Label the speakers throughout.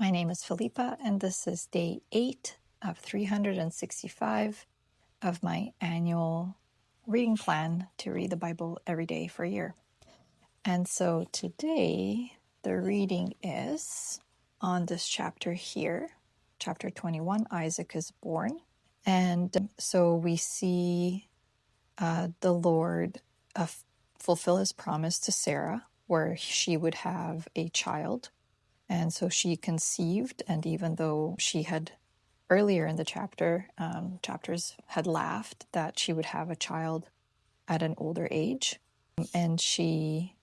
Speaker 1: My name is Philippa, and this is day 8 of 365 of my annual reading plan to read the Bible every day for a year. And so today, the reading is on this chapter here, chapter 21, Isaac is born. And so we see the Lord fulfill his promise to Sarah, where she would have a child. And so she conceived, and even though she had earlier in the chapters had laughed that she would have a child at an older age, and she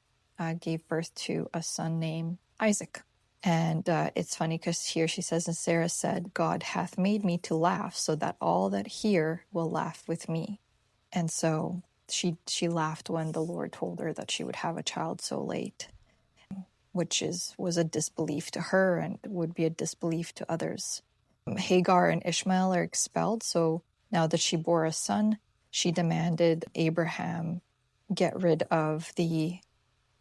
Speaker 1: gave birth to a son named Isaac. And it's funny because here she says, and Sarah said, God hath made me to laugh, so that all that hear will laugh with me. And so she laughed when the Lord told her that she would have a child so late, which was a disbelief to her and would be a disbelief to others. Hagar and Ishmael are expelled, so now that she bore a son, she demanded Abraham get rid of the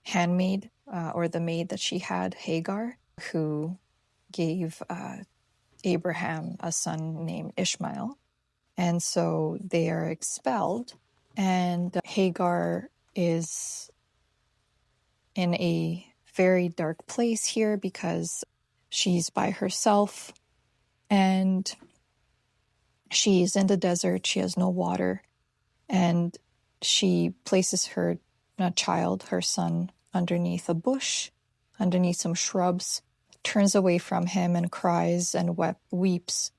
Speaker 1: handmaid or the maid that she had, Hagar, who gave Abraham a son named Ishmael. And so they are expelled, and Hagar is in a very dark place here because she's by herself and she's in the desert. She has no water, and she places her child, her son, underneath a bush, underneath some shrubs, turns away from him and cries and weeps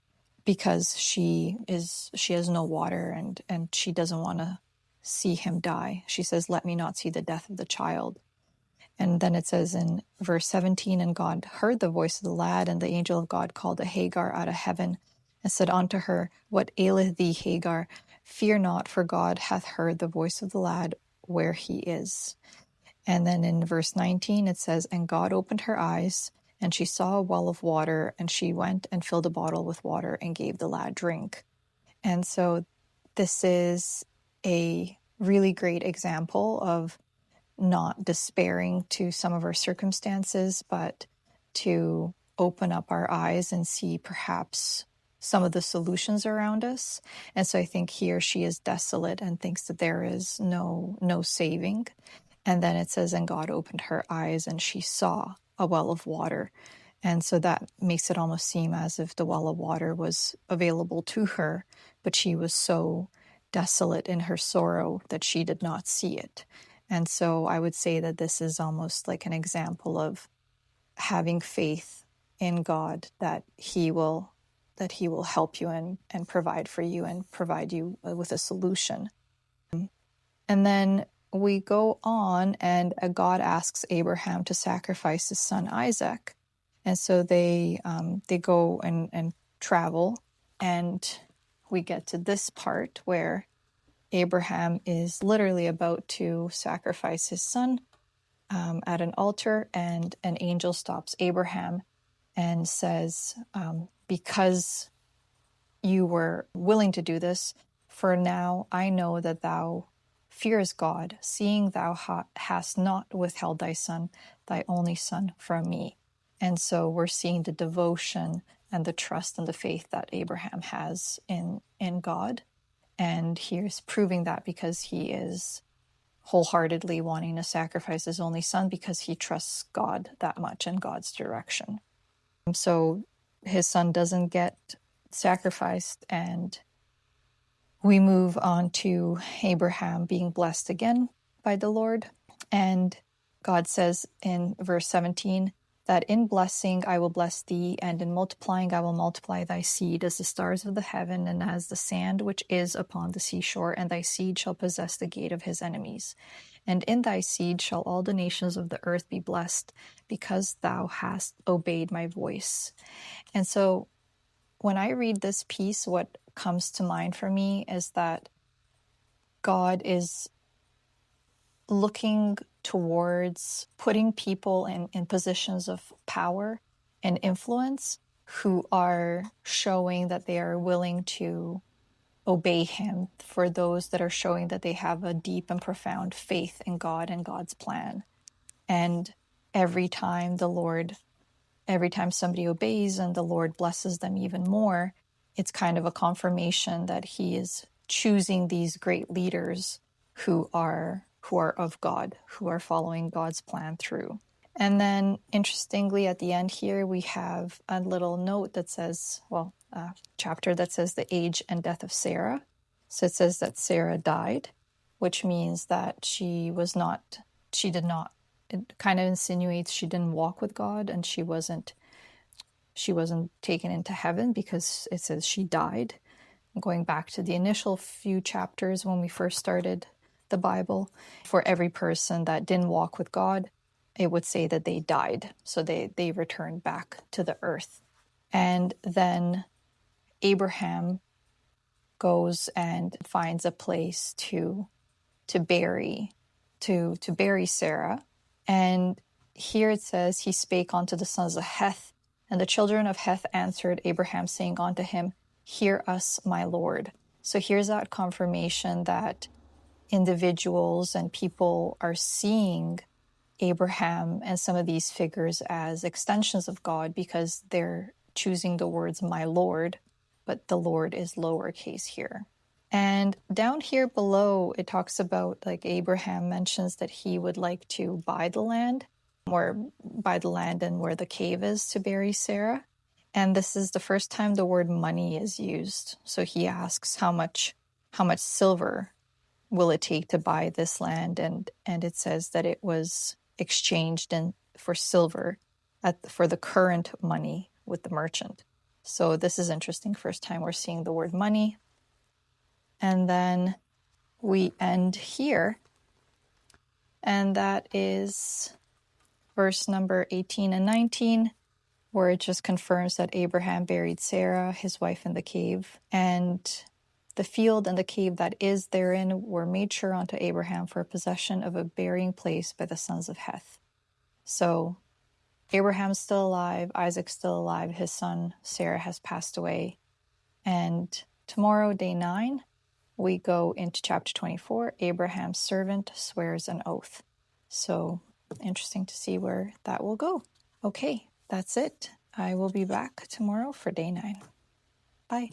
Speaker 1: because she has no water and she doesn't want to see him die. She says, "Let me not see the death of the child." And then it says in verse 17, and God heard the voice of the lad, and the angel of God called to Hagar out of heaven and said unto her, What aileth thee, Hagar? Fear not, for God hath heard the voice of the lad where he is. And then in verse 19 it says, and God opened her eyes, and she saw a well of water, and she went and filled a bottle with water and gave the lad drink. And so this is a really great example of not despairing to some of our circumstances, but to open up our eyes and see perhaps some of the solutions around us. And so I think here she is desolate and thinks that there is no saving. And then it says, and God opened her eyes and she saw a well of water. And so that makes it almost seem as if the well of water was available to her, but she was so desolate in her sorrow that she did not see it. And so I would say that this is almost like an example of having faith in God that He will help you and provide for you and provide you with a solution. And then we go on, and God asks Abraham to sacrifice his son Isaac. And so they go and travel, and we get to this part where Abraham is literally about to sacrifice his son at an altar, and an angel stops Abraham and says, because you were willing to do this, for now I know that thou fearest God, seeing thou hast not withheld thy son, thy only son, from me. And so we're seeing the devotion and the trust and the faith that Abraham has in God. And here's proving that because he is wholeheartedly wanting to sacrifice his only son because he trusts God that much and God's direction. So his son doesn't get sacrificed, and we move on to Abraham being blessed again by the Lord. And God says in verse 17, that in blessing I will bless thee, and in multiplying I will multiply thy seed as the stars of the heaven, and as the sand which is upon the seashore, and thy seed shall possess the gate of his enemies. And in thy seed shall all the nations of the earth be blessed, because thou hast obeyed my voice. And so when I read this piece, what comes to mind for me is that God is looking towards putting people in positions of power and influence who are showing that they are willing to obey him, for those that are showing that they have a deep and profound faith in God and God's plan. And every time the Lord every time somebody obeys and the Lord blesses them even more, it's kind of a confirmation that he is choosing these great leaders who are of God, who are following God's plan through. And then interestingly at the end here we have a little note that says, well, a chapter that says the age and death of Sarah. So it says that Sarah died, which means that she did not, it kind of insinuates she didn't walk with God, and she wasn't taken into heaven because it says she died. Going back to the initial few chapters when we first started the Bible, for every person that didn't walk with God, it would say that they died. So they returned back to the earth. And then Abraham goes and finds a place to bury Sarah. And here it says, he spake unto the sons of Heth, and the children of Heth answered Abraham, saying unto him, Hear us, my Lord. So here's that confirmation that individuals and people are seeing Abraham and some of these figures as extensions of God because they're choosing the words my Lord, but the Lord is lowercase here. And down here below, it talks about, like, Abraham mentions that he would like to buy the land and where the cave is to bury Sarah. And this is the first time the word money is used. So he asks how much silver will it take to buy this land? And it says that it was exchanged for silver for the current money with the merchant. So this is interesting. First time we're seeing the word money. And then we end here. And that is verse number 18 and 19, where it just confirms that Abraham buried Sarah, his wife, in the cave. And the field and the cave that is therein were made sure unto Abraham for possession of a burying place by the sons of Heth. So Abraham's still alive, Isaac's still alive, his son Sarah has passed away. And tomorrow, day 9, we go into chapter 24. Abraham's servant swears an oath. So interesting to see where that will go. Okay, that's it. I will be back tomorrow for day 9. Bye.